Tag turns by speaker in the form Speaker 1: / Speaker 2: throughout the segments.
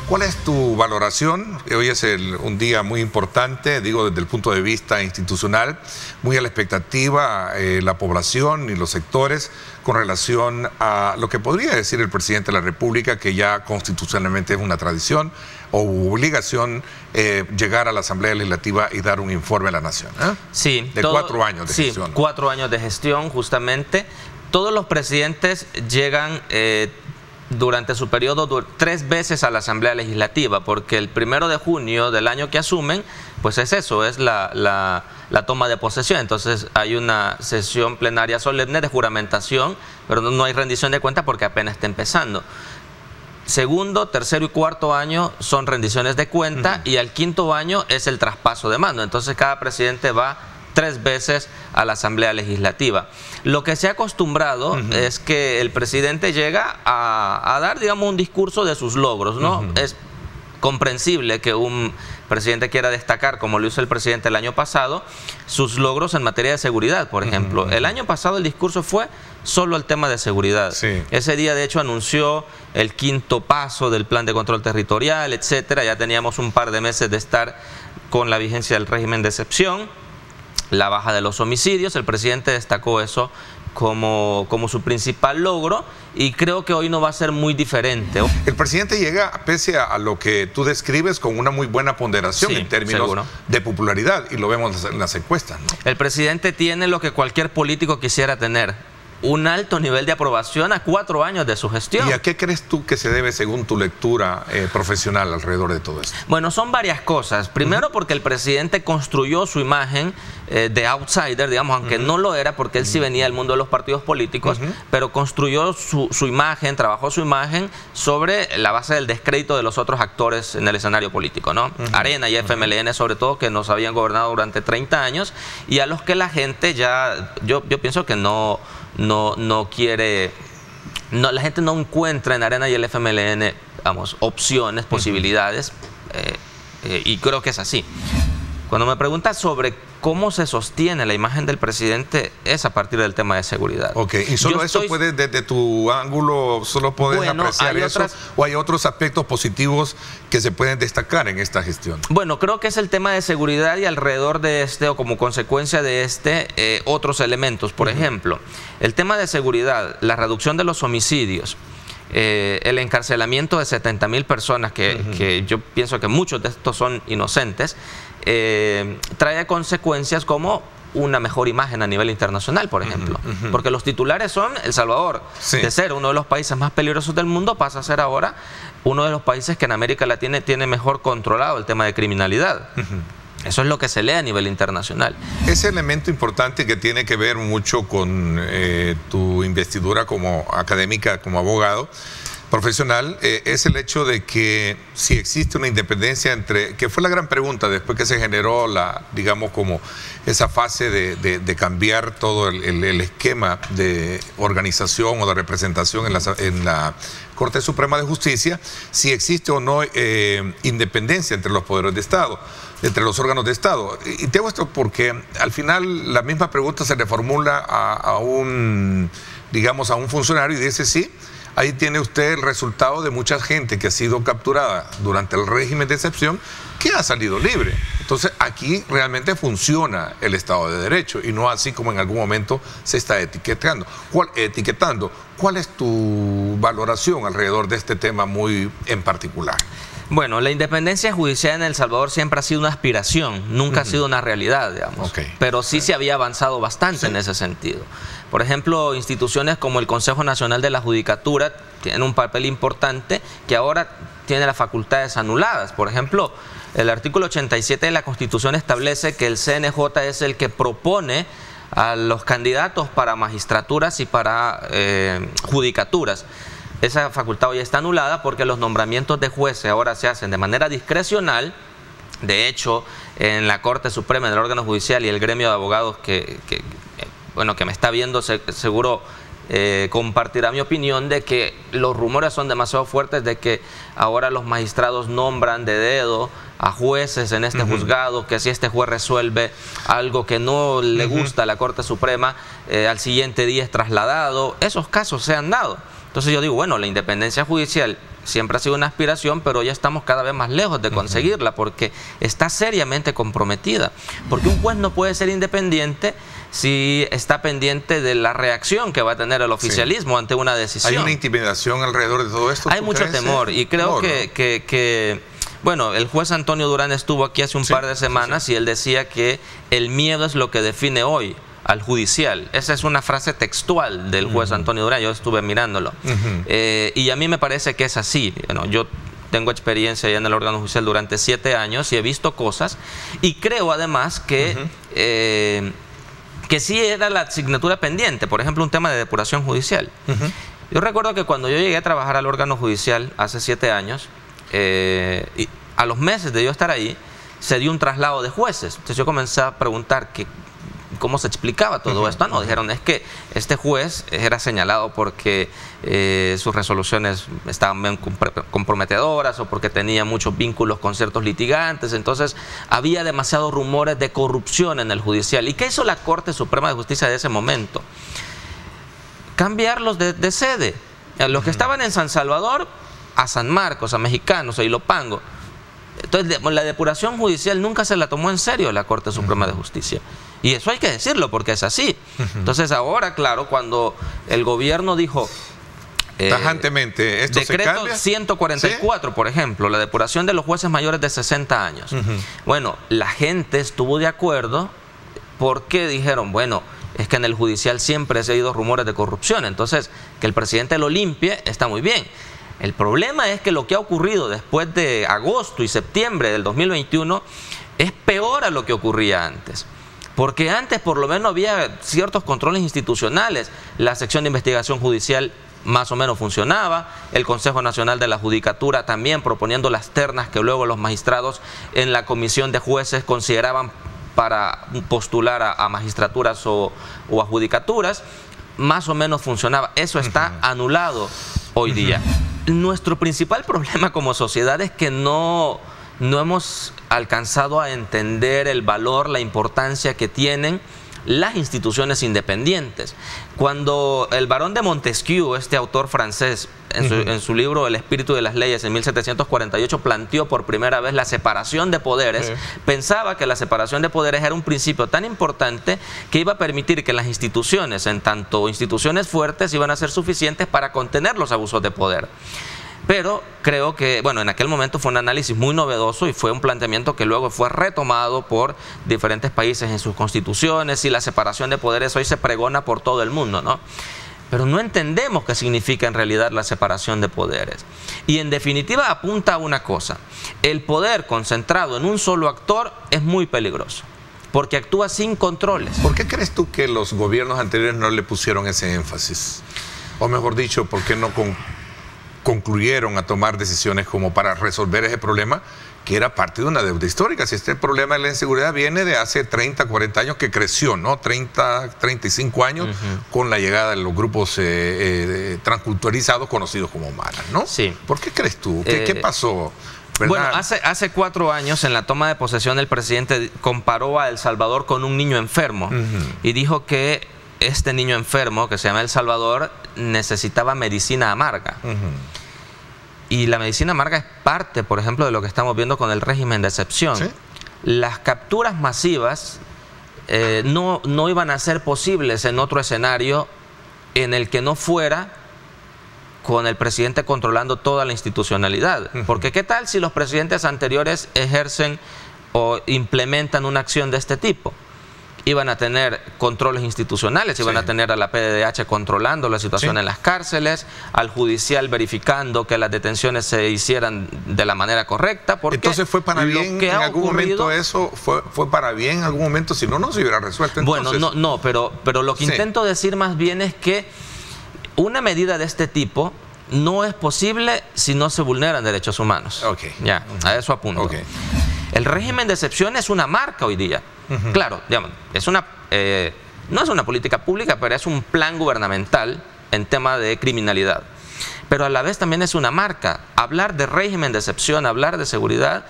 Speaker 1: ¿Cuál es tu valoración? Hoy es un día muy importante, digo desde el punto de vista institucional, muy a la expectativa la población y los sectores con relación a lo que podría decir el presidente de la República, que ya constitucionalmente es una tradición o obligación llegar a la Asamblea Legislativa y dar un informe a la Nación.
Speaker 2: Sí.
Speaker 1: De 4 años de gestión.
Speaker 2: 4 años de gestión, justamente. Todos los presidentes llegan durante su periodo 3 veces a la Asamblea Legislativa, porque el 1 de junio del año que asumen, pues es eso, es la toma de posesión. Entonces hay una sesión plenaria solemne de juramentación, pero no hay rendición de cuentas porque apenas está empezando. Segundo, tercero y cuarto año son rendiciones de cuenta y al 5.º año es el traspaso de mando. Entonces cada presidente va 3 veces a la Asamblea Legislativa. Lo que se ha acostumbrado es que el presidente llega a dar, digamos, un discurso de sus logros, ¿no? Es comprensible que un presidente quiera destacar, como lo hizo el presidente el año pasado, sus logros en materia de seguridad, por ejemplo. El año pasado el discurso fue solo el tema de seguridad.
Speaker 1: Sí.
Speaker 2: Ese día, de hecho, anunció el 5.º paso del plan de control territorial, etcétera. Ya teníamos un par de meses de estar con la vigencia del régimen de excepción, la baja de los homicidios. El presidente destacó eso como su principal logro y creo que hoy no va a ser muy diferente.
Speaker 1: El presidente llega, pese a lo que tú describes, con una muy buena ponderación en términos de popularidad, y lo vemos en las encuestas, ¿no?
Speaker 2: El presidente tiene lo que cualquier político quisiera tener: un alto nivel de aprobación a 4 años de su gestión.
Speaker 1: ¿Y a qué crees tú que se debe, según tu lectura profesional, alrededor de todo esto?
Speaker 2: Bueno, son varias cosas. Primero, porque el presidente construyó su imagen de outsider, digamos, aunque no lo era, porque él sí venía del mundo de los partidos políticos, pero construyó su imagen, trabajó su imagen sobre la base del descrédito de los otros actores en el escenario político, ¿no? Arena y FMLN, sobre todo, que nos habían gobernado durante 30 años y a los que la gente ya, yo pienso que no quiere, la gente no encuentra en Arena y el FMLN, vamos, opciones, posibilidades, y creo que es así. Cuando me preguntas sobre cómo se sostiene la imagen del presidente, es a partir del tema de seguridad.
Speaker 1: Ok, y solo eso puedes, desde tu ángulo, solo puedes apreciar eso, o hay otros aspectos positivos que se pueden destacar en esta gestión.
Speaker 2: Bueno, creo que es el tema de seguridad y alrededor de este, o como consecuencia de este, otros elementos. Por ejemplo, el tema de seguridad, la reducción de los homicidios, el encarcelamiento de 70.000 personas, que yo pienso que muchos de estos son inocentes, trae consecuencias como una mejor imagen a nivel internacional, por ejemplo. Porque los titulares son El Salvador, de ser uno de los países más peligrosos del mundo, pasa a ser ahora uno de los países que en América Latina tiene mejor controlado el tema de criminalidad. Eso es lo que se lee a nivel internacional.
Speaker 1: Ese elemento importante que tiene que ver mucho con tu investidura como académica, como abogado profesional, es el hecho de que si existe una independencia entre, que fue la gran pregunta después que se generó digamos, como esa fase de cambiar todo el esquema de organización o de representación en la Corte Suprema de Justicia, si existe o no independencia entre los poderes de Estado, entre los órganos de Estado. Y te hago esto porque al final la misma pregunta se le formula a un funcionario y dice: sí, ahí tiene usted el resultado de mucha gente que ha sido capturada durante el régimen de excepción, que ha salido libre. Entonces aquí realmente funciona el Estado de Derecho y no así como en algún momento se está etiquetando. ¿Cuál es tu valoración alrededor de este tema muy en particular?
Speaker 2: Bueno, la independencia judicial en El Salvador siempre ha sido una aspiración, nunca ha sido una realidad, digamos. Pero sí se había avanzado bastante en ese sentido. Por ejemplo, instituciones como el Consejo Nacional de la Judicatura tienen un papel importante que ahora tiene las facultades anuladas. Por ejemplo, el artículo 87 de la Constitución establece que el CNJ es el que propone a los candidatos para magistraturas y para judicaturas. Esa facultad hoy está anulada porque los nombramientos de jueces ahora se hacen de manera discrecional. De hecho, en la Corte Suprema, en el órgano judicial y el gremio de abogados que me está viendo, seguro compartirá mi opinión de que los rumores son demasiado fuertes de que ahora los magistrados nombran de dedo a jueces en este juzgado, que si este juez resuelve algo que no le gusta a la Corte Suprema, al siguiente día es trasladado. Esos casos se han dado. Entonces yo digo, bueno, la independencia judicial siempre ha sido una aspiración, pero ya estamos cada vez más lejos de conseguirla porque está seriamente comprometida. Porque un juez no puede ser independiente si está pendiente de la reacción que va a tener el oficialismo ante una decisión.
Speaker 1: ¿Hay una intimidación alrededor de todo esto?
Speaker 2: Hay mucho temor y creo que bueno, el juez Antonio Durán estuvo aquí hace un par de semanas y él decía que el miedo es lo que define hoy al judicial. Esa es una frase textual del juez Antonio Durán, yo estuve mirándolo. Y a mí me parece que es así. Bueno, yo tengo experiencia ya en el órgano judicial durante 7 años y he visto cosas y creo además que sí era la asignatura pendiente, por ejemplo un tema de depuración judicial. Yo recuerdo que cuando yo llegué a trabajar al órgano judicial hace 7 años, y a los meses de yo estar ahí, se dio un traslado de jueces. Entonces yo comencé a preguntar cómo se explicaba todo esto. No, dijeron, es que este juez era señalado porque sus resoluciones estaban bien comprometedoras o porque tenía muchos vínculos con ciertos litigantes. Entonces había demasiados rumores de corrupción en el judicial. ¿Y qué hizo la Corte Suprema de Justicia de ese momento? Cambiarlos de sede. Los que estaban en San Salvador a San Marcos, a Mexicanos, a Ilopango. Entonces la depuración judicial nunca se la tomó en serio la Corte Suprema de Justicia. Y eso hay que decirlo porque es así. Entonces ahora, claro, cuando el gobierno dijo...
Speaker 1: tajantemente, ¿esto se cambia?
Speaker 2: Decreto 144, ¿sí? Por ejemplo, la depuración de los jueces mayores de 60 años. Bueno, la gente estuvo de acuerdo porque dijeron, bueno, es que en el judicial siempre se ha oído rumores de corrupción, entonces que el presidente lo limpie está muy bien. El problema es que lo que ha ocurrido después de agosto y septiembre del 2021 es peor a lo que ocurría antes. Porque antes por lo menos había ciertos controles institucionales. La sección de investigación judicial más o menos funcionaba, el Consejo Nacional de la Judicatura también proponiendo las ternas que luego los magistrados en la comisión de jueces consideraban para postular a magistraturas o a judicaturas, más o menos funcionaba. Eso está anulado hoy día. Nuestro principal problema como sociedad es que no hemos alcanzado a entender el valor, la importancia que tienen las instituciones independientes. Cuando el barón de Montesquieu, este autor francés, en su libro El espíritu de las leyes en 1748 planteó por primera vez la separación de poderes, pensaba que la separación de poderes era un principio tan importante que iba a permitir que las instituciones, en tanto instituciones fuertes, iban a ser suficientes para contener los abusos de poder. Pero creo que, bueno, en aquel momento fue un análisis muy novedoso y fue un planteamiento que luego fue retomado por diferentes países en sus constituciones y la separación de poderes hoy se pregona por todo el mundo, ¿no? Pero no entendemos qué significa en realidad la separación de poderes. Y en definitiva apunta a una cosa, el poder concentrado en un solo actor es muy peligroso, porque actúa sin controles.
Speaker 1: ¿Por qué crees tú que los gobiernos anteriores no le pusieron ese énfasis? O mejor dicho, ¿por qué no concluyeron a tomar decisiones como para resolver ese problema que era parte de una deuda histórica? Si este problema de la inseguridad viene de hace 30, 40 años que creció, ¿no? 30, 35 años con la llegada de los grupos transculturalizados conocidos como maras, ¿no?
Speaker 2: Sí.
Speaker 1: ¿Por qué crees tú? ¿Qué pasó? ¿Verdad?
Speaker 2: Bueno, hace 4 años en la toma de posesión el presidente comparó a El Salvador con un niño enfermo y dijo que este niño enfermo, que se llama El Salvador, necesitaba medicina amarga. Y la medicina amarga es parte, por ejemplo, de lo que estamos viendo con el régimen de excepción. ¿Sí? Las capturas masivas no iban a ser posibles en otro escenario en el que no fuera con el presidente controlando toda la institucionalidad. Porque ¿qué tal si los presidentes anteriores ejercen o implementan una acción de este tipo? Iban a tener controles institucionales, iban a tener a la PDDH controlando la situación en las cárceles, al judicial verificando que las detenciones se hicieran de la manera correcta. Porque
Speaker 1: entonces fue para bien en algún momento eso, fue para bien en algún momento, si no, no se hubiera resuelto. Entonces...
Speaker 2: Bueno, pero lo que intento decir más bien es que una medida de este tipo no es posible si no se vulneran derechos humanos. Ya, a eso apunto. El régimen de excepción es una marca hoy día. Claro, digamos, no es una política pública, pero es un plan gubernamental en tema de criminalidad. Pero a la vez también es una marca. Hablar de régimen de excepción, hablar de seguridad,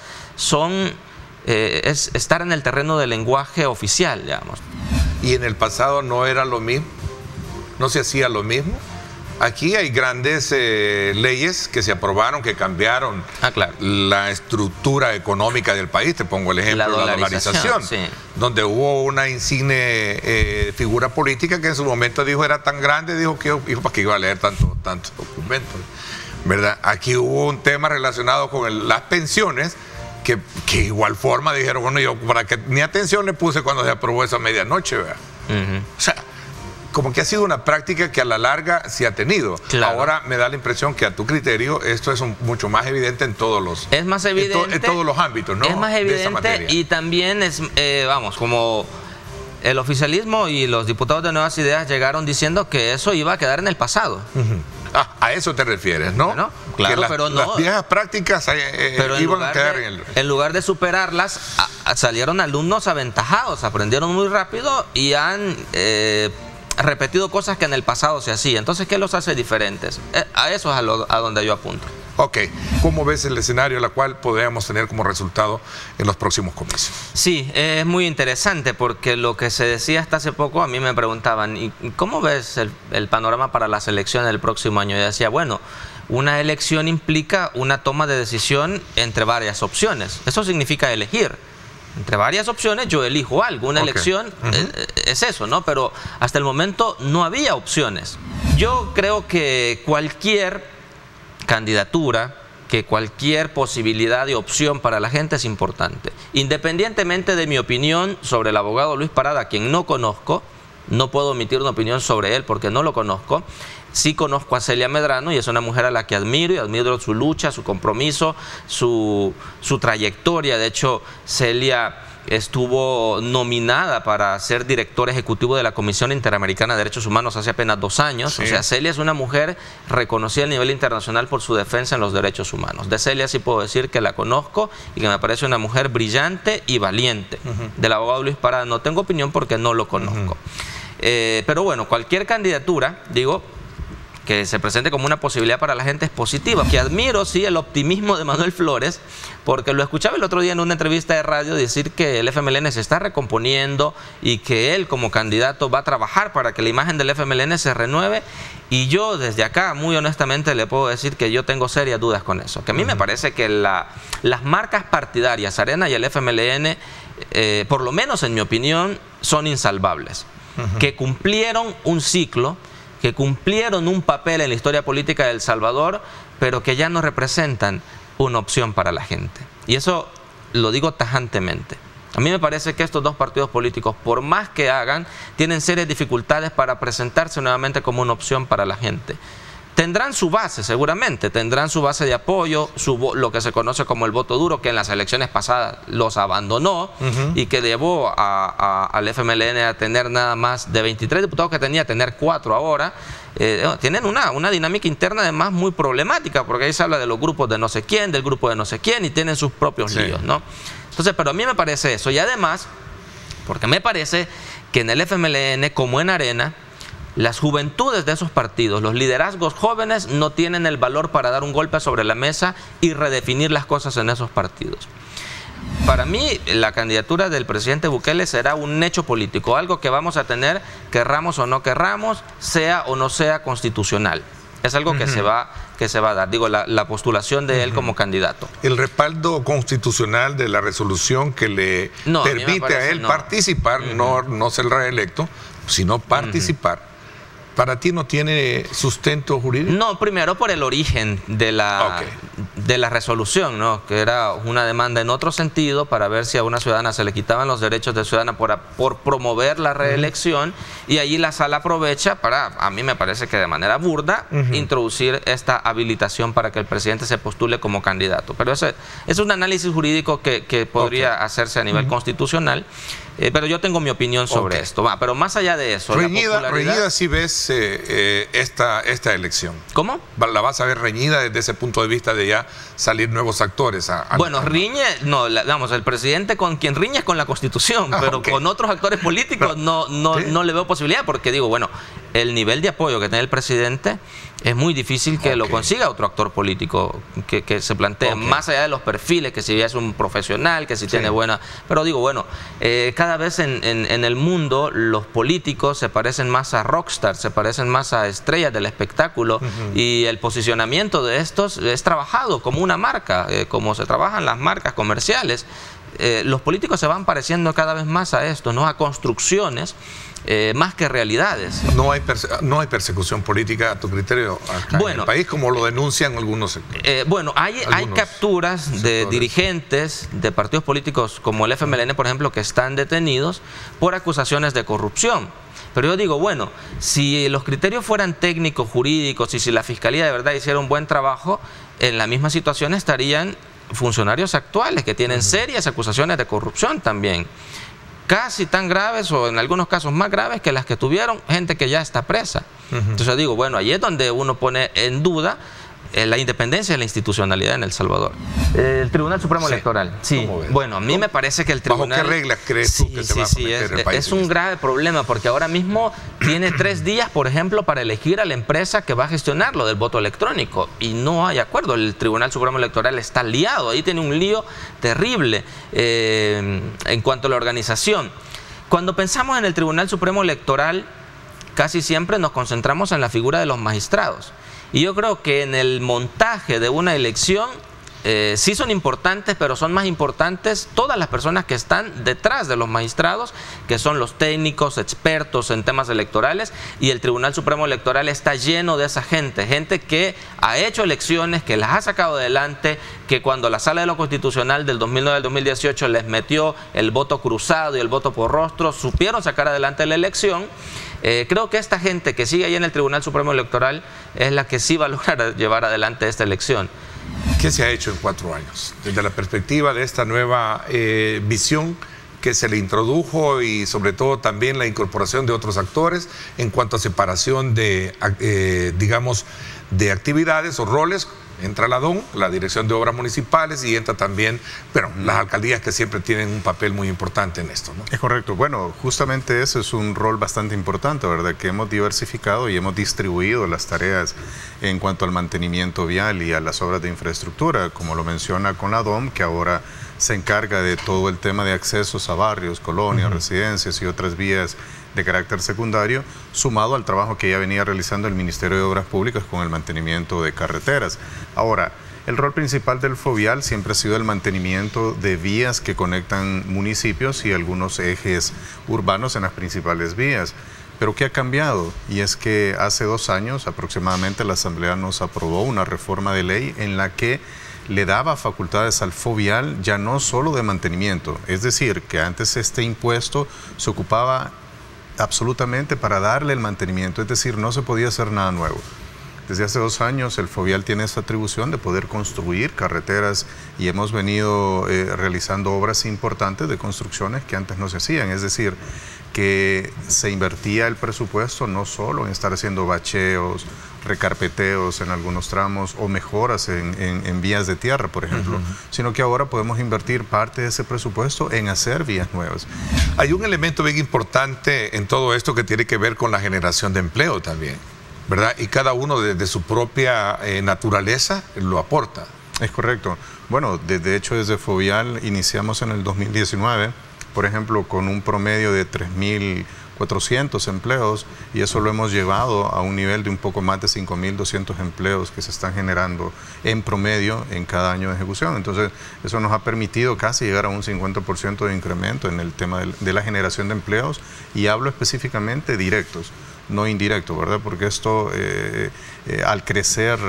Speaker 2: es estar en el terreno del lenguaje oficial, digamos.
Speaker 1: ¿Y en el pasado no era lo mismo? ¿No se hacía lo mismo? Aquí hay grandes leyes que se aprobaron, que cambiaron la estructura económica del país. Te pongo el ejemplo de la dolarización, donde hubo una insigne figura política que en su momento dijo era tan grande, dijo que ¿para qué iba a leer tantos documentos? ¿Verdad? Aquí hubo un tema relacionado con las pensiones, que igual forma dijeron, bueno, yo para que ni atención le puse cuando se aprobó esa medianoche, ¿verdad? O sea, como que ha sido una práctica que a la larga se ha tenido. Ahora me da la impresión que a tu criterio esto es mucho más evidente en todos los...
Speaker 2: Es más evidente.
Speaker 1: En todos los ámbitos, ¿no?
Speaker 2: Es más evidente y también es, vamos, como el oficialismo y los diputados de Nuevas Ideas llegaron diciendo que eso iba a quedar en el pasado.
Speaker 1: A eso te refieres, ¿no?
Speaker 2: Bueno, claro, pero no.
Speaker 1: Las viejas prácticas iban a quedar en el...
Speaker 2: En lugar de superarlas, salieron alumnos aventajados, aprendieron muy rápido y han... repetido cosas que en el pasado se hacía. Entonces, ¿qué los hace diferentes? A eso es a donde yo apunto.
Speaker 1: Ok. ¿Cómo ves el escenario la cual podríamos tener como resultado en los próximos comicios?
Speaker 2: Sí, es muy interesante porque lo que se decía hasta hace poco, a mí me preguntaban, ¿y cómo ves el panorama para las elecciones del próximo año? Y decía, bueno, una elección implica una toma de decisión entre varias opciones. Eso significa elegir. Entre varias opciones yo elijo algo. Una elección es eso, ¿no? Pero hasta el momento no había opciones. Yo creo que cualquier candidatura, que cualquier posibilidad de opción para la gente es importante. Independientemente de mi opinión sobre el abogado Luis Parada, a quien no conozco, no puedo emitir una opinión sobre él porque no lo conozco. Sí conozco a Celia Medrano y es una mujer a la que admiro y admiro su lucha, su compromiso, su trayectoria. De hecho, Celia estuvo nominada para ser director ejecutivo de la Comisión Interamericana de Derechos Humanos hace apenas 2 años. Sí. O sea, Celia es una mujer reconocida a nivel internacional por su defensa en los derechos humanos. De Celia sí puedo decir que la conozco y que me parece una mujer brillante y valiente. Del abogado Luis Parada no tengo opinión porque no lo conozco. Pero bueno, cualquier candidatura, digo, que se presente como una posibilidad para la gente es positiva. Que admiro, sí, el optimismo de Manuel Flores, porque lo escuchaba el otro día en una entrevista de radio decir que el FMLN se está recomponiendo y que él como candidato va a trabajar para que la imagen del FMLN se renueve. Y yo desde acá, muy honestamente, le puedo decir que yo tengo serias dudas con eso. Que a mí me parece que las marcas partidarias, Arena y el FMLN, por lo menos en mi opinión, son insalvables. Que cumplieron un ciclo, que cumplieron un papel en la historia política de El Salvador, pero que ya no representan una opción para la gente. Y eso lo digo tajantemente. A mí me parece que estos dos partidos políticos, por más que hagan, tienen serias dificultades para presentarse nuevamente como una opción para la gente. Tendrán su base, seguramente, tendrán su base de apoyo, lo que se conoce como el voto duro, que en las elecciones pasadas los abandonó y que llevó al FMLN a tener nada más de 23 diputados que tenía, a tener 4 ahora. Tienen una dinámica interna además muy problemática, porque ahí se habla de los grupos de no sé quién, del grupo de no sé quién, y tienen sus propios líos, ¿no? Entonces, pero a mí me parece eso, y además, porque me parece que en el FMLN, como en Arena, las juventudes de esos partidos, los liderazgos jóvenes no tienen el valor para dar un golpe sobre la mesa y redefinir las cosas en esos partidos. Para mí, la candidatura del presidente Bukele será un hecho político, algo que vamos a tener, querramos o no querramos, sea o no sea constitucional. Es algo que se va a dar, digo, la postulación de él como candidato.
Speaker 1: El respaldo constitucional de la resolución que le permite a él participar, no ser reelecto, sino participar. ¿Para ti no tiene sustento jurídico?
Speaker 2: No, primero por el origen de la resolución, ¿no? Que era una demanda en otro sentido para ver si a una ciudadana se le quitaban los derechos de ciudadana por promover la reelección, y allí la sala aprovecha para, a mí me parece que de manera burda, introducir esta habilitación para que el presidente se postule como candidato. Pero ese es un análisis jurídico que podría hacerse a nivel constitucional. Pero yo tengo mi opinión sobre esto. Pero más allá de eso,
Speaker 1: reñida si ves esta elección.
Speaker 2: ¿Cómo?
Speaker 1: ¿La vas a ver reñida desde ese punto de vista de ya salir nuevos actores?
Speaker 2: Bueno, riñe, no, vamos, el presidente con quien riñe es con la Constitución, pero con otros actores políticos no le veo posibilidad, porque digo, bueno, el nivel de apoyo que tiene el presidente es muy difícil que lo consiga otro actor político que se plantee, más allá de los perfiles, que si es un profesional, que si tiene buena... Pero digo, bueno, cada vez en el mundo los políticos se parecen más a rockstars, se parecen más a estrellas del espectáculo, y el posicionamiento de estos es trabajado como una marca, como se trabajan las marcas comerciales. Los políticos se van pareciendo cada vez más a esto, ¿no? A construcciones más que realidades.
Speaker 1: No hay persecución política a tu criterio acá en el país, como lo denuncian algunos sectores.
Speaker 2: Bueno, hay capturas de dirigentes de partidos políticos como el FMLN, por ejemplo, que están detenidos por acusaciones de corrupción. Pero yo digo, bueno, si los criterios fueran técnicos, jurídicos, y si la Fiscalía de verdad hiciera un buen trabajo, en la misma situación estarían funcionarios actuales que tienen serias acusaciones de corrupción también, casi tan graves o en algunos casos más graves que las que tuvieron gente que ya está presa. Entonces yo digo, bueno, ahí es donde uno pone en duda la independencia y la institucionalidad en El Salvador. El Tribunal Supremo Electoral. Sí, bueno, a mí me parece que el Tribunal...
Speaker 1: ¿Bajo qué reglas crees tú que se va a meter el país?
Speaker 2: Es un grave problema, porque ahora mismo tiene 3 días, por ejemplo, para elegir a la empresa que va a gestionar lo del voto electrónico, y no hay acuerdo. El Tribunal Supremo Electoral está liado, ahí tiene un lío terrible en cuanto a la organización. Cuando pensamos en el Tribunal Supremo Electoral, casi siempre nos concentramos en la figura de los magistrados. Y yo creo que en el montaje de una elección sí son importantes, pero son más importantes todas las personas que están detrás de los magistrados, que son los técnicos, expertos en temas electorales, y el Tribunal Supremo Electoral está lleno de esa gente, gente que ha hecho elecciones, que las ha sacado adelante, que cuando la Sala de lo Constitucional del 2009 al 2018 les metió el voto cruzado y el voto por rostro, supieron sacar adelante la elección. Creo que esta gente que sigue ahí en el Tribunal Supremo Electoral es la que sí va a lograr llevar adelante esta elección.
Speaker 1: ¿Qué se ha hecho en 4 años? Desde la perspectiva de esta nueva visión que se le introdujo, y sobre todo también la incorporación de otros actores en cuanto a separación de, digamos, de actividades o roles. Entra la DON, la Dirección de Obras Municipales, y entra también, bueno, las alcaldías, que siempre tienen un papel muy importante en esto, ¿no?
Speaker 3: Es correcto. Bueno, justamente ese es un rol bastante importante, ¿verdad? Que hemos diversificado y hemos distribuido las tareas en cuanto al mantenimiento vial y a las obras de infraestructura, como lo menciona con la DOM, que ahora se encarga de todo el tema de accesos a barrios, colonias, residencias y otras vías de carácter secundario, sumado al trabajo que ya venía realizando el Ministerio de Obras Públicas con el mantenimiento de carreteras. Ahora, el rol principal del FOVIAL siempre ha sido el mantenimiento de vías que conectan municipios y algunos ejes urbanos en las principales vías. Pero ¿qué ha cambiado? Y es que hace 2 años aproximadamente la Asamblea nos aprobó una reforma de ley en la que le daba facultades al FOVIAL ya no solo de mantenimiento, es decir, que antes este impuesto se ocupaba absolutamente para darle el mantenimiento, es decir, no se podía hacer nada nuevo. Desde hace 2 años el FOVIAL tiene esta atribución de poder construir carreteras, y hemos venido realizando obras importantes de construcciones que antes no se hacían, es decir, que se invertía el presupuesto no solo en estar haciendo bacheos, recarpeteos en algunos tramos o mejoras en vías de tierra, por ejemplo, sino que ahora podemos invertir parte de ese presupuesto en hacer vías nuevas.
Speaker 1: Hay un elemento bien importante en todo esto que tiene que ver con la generación de empleo también, ¿verdad? Y cada uno desde su propia naturaleza lo aporta.
Speaker 3: Es correcto. Bueno, de hecho desde FOVIAL iniciamos en el 2019, por ejemplo, con un promedio de 3.400 empleos, y eso lo hemos llevado a un nivel de un poco más de 5.200 empleos que se están generando en promedio en cada año de ejecución. Entonces, eso nos ha permitido casi llegar a un 50% de incremento en el tema de la generación de empleos, y hablo específicamente directos, no indirectos, ¿verdad? Porque esto, al crecer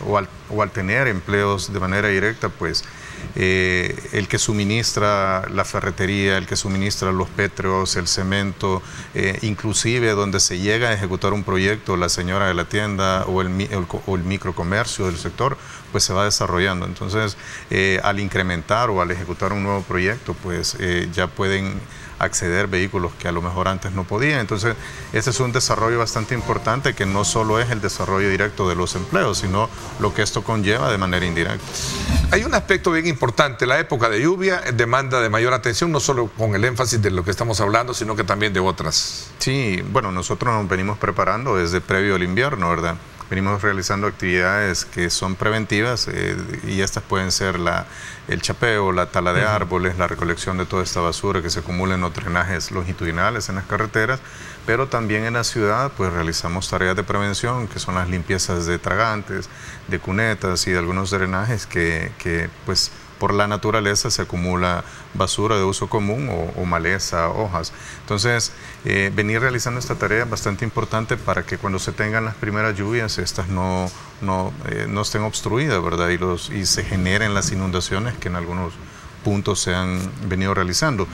Speaker 3: o al tener empleos de manera directa, pues el que suministra la ferretería, el que suministra los pétreos, el cemento, inclusive donde se llega a ejecutar un proyecto, la señora de la tienda o el microcomercio del sector, pues se va desarrollando. Entonces, al incrementar o al ejecutar un nuevo proyecto, pues ya pueden acceder vehículos que a lo mejor antes no podían. Entonces, este es un desarrollo bastante importante que no solo es el desarrollo directo de los empleos, sino lo que esto conlleva de manera indirecta.
Speaker 1: Hay un aspecto bien importante, la época de lluvia demanda de mayor atención, no solo con el énfasis de lo que estamos hablando, sino que también de otras.
Speaker 3: Sí, bueno, nosotros nos venimos preparando desde previo al invierno, ¿verdad? Venimos realizando actividades que son preventivas y estas pueden ser el chapeo, la tala de árboles, la recolección de toda esta basura que se acumula en los drenajes longitudinales en las carreteras, pero también en la ciudad pues realizamos tareas de prevención que son las limpiezas de tragantes, de cunetas y de algunos drenajes que pues por la naturaleza se acumula basura de uso común o maleza, hojas. Entonces, venir realizando esta tarea es bastante importante para que cuando se tengan las primeras lluvias, estas no estén obstruidas, ¿verdad? Y se generen las inundaciones que en algunos puntos se han venido realizando.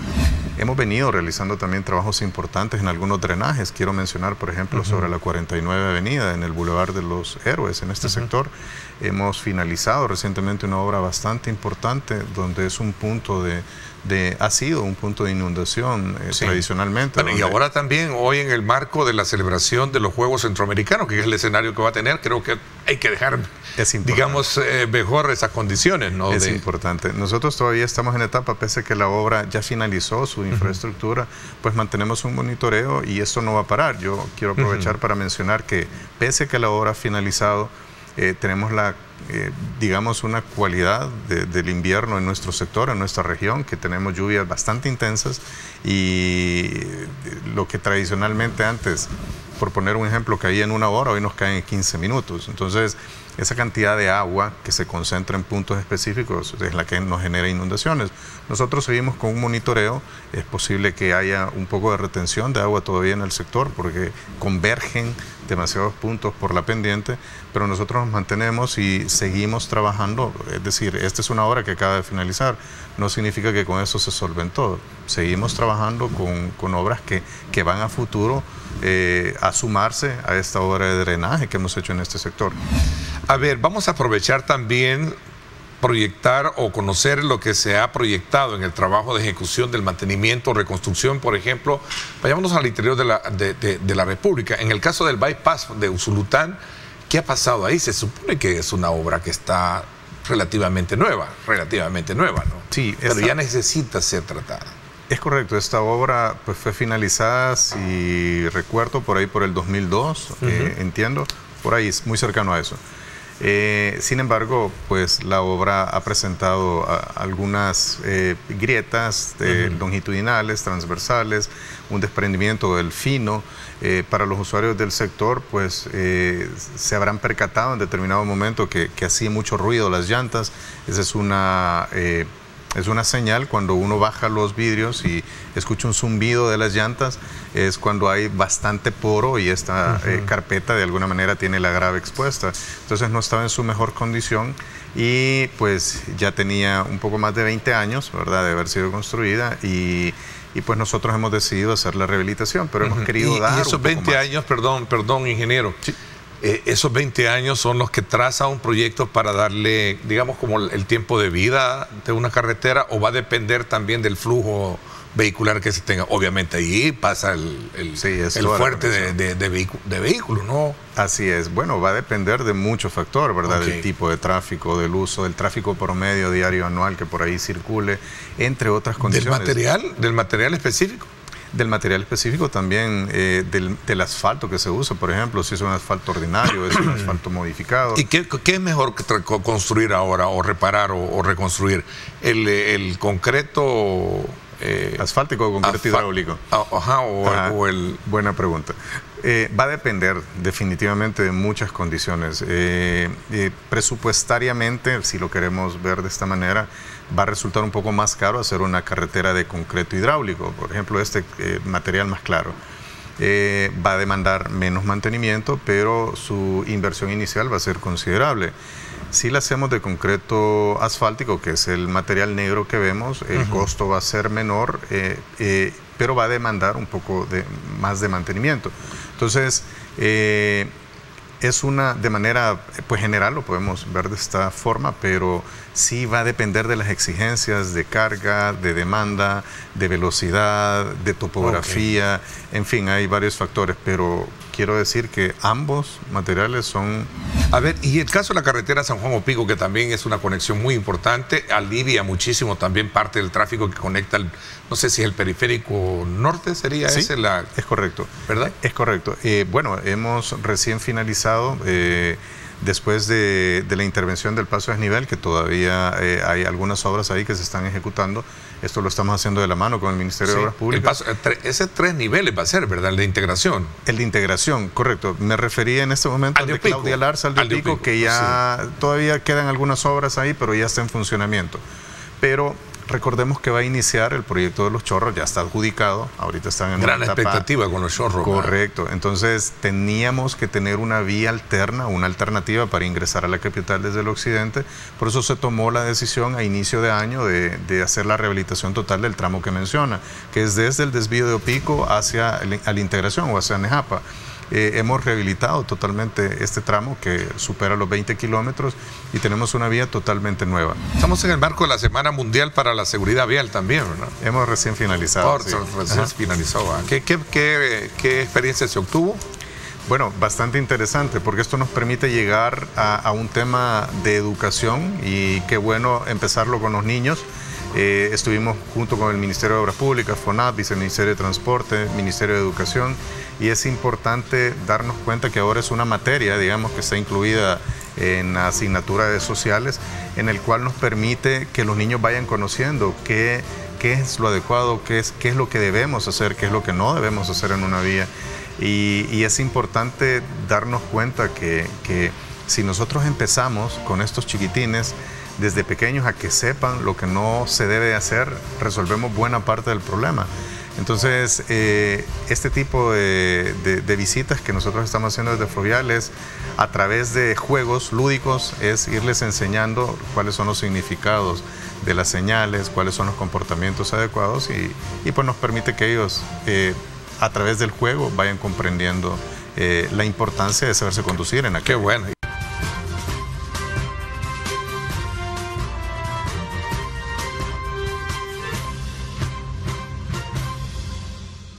Speaker 3: Hemos venido realizando también trabajos importantes en algunos drenajes. Quiero mencionar, por ejemplo, sobre la 49 Avenida, en el Boulevard de los Héroes, en este sector. Hemos finalizado recientemente una obra bastante importante donde es un punto ha sido un punto de inundación tradicionalmente.
Speaker 1: Bueno, y ahora también, hoy en el marco de la celebración de los Juegos Centroamericanos, que es el escenario que va a tener, creo que hay que dejar, digamos, mejor esas condiciones, ¿no?
Speaker 3: Es importante. Nosotros todavía estamos en etapa, pese a que la obra ya finalizó su infraestructura, pues mantenemos un monitoreo y esto no va a parar. Yo quiero aprovechar para mencionar que pese a que la obra ha finalizado, tenemos digamos, una cualidad del invierno en nuestro sector, en nuestra región, que tenemos lluvias bastante intensas y lo que tradicionalmente antes, por poner un ejemplo, caía en 1 hora, hoy nos caen en 15 minutos. Entonces, esa cantidad de agua que se concentra en puntos específicos es la que nos genera inundaciones. Nosotros seguimos con un monitoreo. Es posible que haya un poco de retención de agua todavía en el sector porque convergen demasiados puntos por la pendiente, pero nosotros nos mantenemos y seguimos trabajando. Es decir, esta es una obra que acaba de finalizar. No significa que con eso se solventó. Seguimos trabajando con obras que van a futuro a sumarse a esta obra de drenaje que hemos hecho en este sector.
Speaker 1: A ver, vamos a aprovechar también proyectar o conocer lo que se ha proyectado en el trabajo de ejecución del mantenimiento, reconstrucción, por ejemplo. Vayámonos al interior de la República. En el caso del bypass de Usulután, ¿qué ha pasado ahí? Se supone que es una obra que está relativamente nueva, ¿no? Sí. Pero ya necesita ser tratada.
Speaker 3: Es correcto, esta obra pues fue finalizada, si recuerdo, por ahí por el 2002, entiendo, por ahí es muy cercano a eso. Sin embargo, pues la obra ha presentado algunas grietas longitudinales, transversales, un desprendimiento del fino. Para los usuarios del sector, pues se habrán percatado en determinado momento que hacía mucho ruido las llantas. Esa es una señal cuando uno baja los vidrios y escucha un zumbido de las llantas, es cuando hay bastante poro y esta carpeta de alguna manera tiene la grava expuesta. Entonces no estaba en su mejor condición y pues ya tenía un poco más de 20 años, ¿verdad?, de haber sido construida y pues nosotros hemos decidido hacer la rehabilitación, pero hemos querido dar
Speaker 1: y esos 20 años, perdón, ingeniero. Sí. Esos 20 años son los que traza un proyecto para darle, digamos, como el tiempo de vida de una carretera, o va a depender también del flujo vehicular que se tenga. Obviamente ahí pasa el fuerte de vehículos, ¿no?
Speaker 3: Así es. Bueno, va a depender de muchos factores, ¿verdad? Del tipo de tráfico, del uso, del tráfico promedio diario anual que por ahí circule, entre otras condiciones.
Speaker 1: ¿Del material específico?
Speaker 3: Del material específico también, del asfalto que se usa, por ejemplo, si es un asfalto ordinario, es un asfalto modificado.
Speaker 1: ¿Y qué es mejor construir ahora, o reparar, o reconstruir? ¿El concreto
Speaker 3: asfáltico o concreto hidráulico? Buena pregunta. Va a depender definitivamente de muchas condiciones. Presupuestariamente, si lo queremos ver de esta manera, va a resultar un poco más caro hacer una carretera de concreto hidráulico. Por ejemplo, este material más claro. Va a demandar menos mantenimiento, pero su inversión inicial va a ser considerable. Si la hacemos de concreto asfáltico, que es el material negro que vemos, el costo va a ser menor, pero va a demandar un poco más de mantenimiento. Entonces, Es de manera pues general, lo podemos ver de esta forma, pero sí va a depender de las exigencias de carga, de demanda, de velocidad, de topografía, en fin, hay varios factores, pero quiero decir que ambos materiales son...
Speaker 1: A ver, y el caso de la carretera San Juan Opico, que también es una conexión muy importante, alivia muchísimo también parte del tráfico que conecta, no sé si es el periférico norte, sería
Speaker 3: sí,
Speaker 1: ese
Speaker 3: es correcto.
Speaker 1: ¿Verdad?
Speaker 3: Es correcto. Bueno, hemos recién finalizado, después de la intervención del paso a desnivel, que todavía hay algunas obras ahí que se están ejecutando. Esto lo estamos haciendo de la mano con el Ministerio de Obras Públicas.
Speaker 1: Ese 3 niveles va a ser, ¿verdad? El de integración.
Speaker 3: El de integración, correcto. Me refería en este momento al de Claudia Larza, al de Opico, que ya todavía quedan algunas obras ahí, pero ya está en funcionamiento. Pero recordemos que va a iniciar el proyecto de los Chorros, ya está adjudicado, ahorita están en
Speaker 1: gran expectativa con los Chorros.
Speaker 3: Correcto, entonces teníamos que tener una vía alterna, una alternativa para ingresar a la capital desde el occidente, por eso se tomó la decisión a inicio de año de hacer la rehabilitación total del tramo que menciona, que es desde el desvío de Opico hacia la integración o hacia Nejapa. Hemos rehabilitado totalmente este tramo que supera los 20 kilómetros y tenemos una vía totalmente nueva.
Speaker 1: Estamos en el marco de la Semana Mundial para la Seguridad Vial también, ¿verdad?
Speaker 3: Hemos recién finalizado.
Speaker 1: Recién finalizó. ¿Qué experiencia se obtuvo?
Speaker 3: Bueno, bastante interesante porque esto nos permite llegar a un tema de educación y qué bueno empezarlo con los niños. Estuvimos junto con el Ministerio de Obras Públicas, FONAP, Viceministerio de Transporte, Ministerio de Educación, y es importante darnos cuenta que ahora es una materia, digamos, que está incluida en la asignatura de sociales, en el cual nos permite que los niños vayan conociendo qué es lo adecuado, qué es lo que debemos hacer, qué es lo que no debemos hacer en una vía. Y es importante darnos cuenta que si nosotros empezamos con estos chiquitines, desde pequeños a que sepan lo que no se debe hacer, resolvemos buena parte del problema. Entonces, este tipo de visitas que nosotros estamos haciendo desde Fluviales, a través de juegos lúdicos, es irles enseñando cuáles son los significados de las señales, cuáles son los comportamientos adecuados y pues nos permite que ellos, a través del juego, vayan comprendiendo la importancia de saberse conducir en aquel.
Speaker 1: Qué bueno.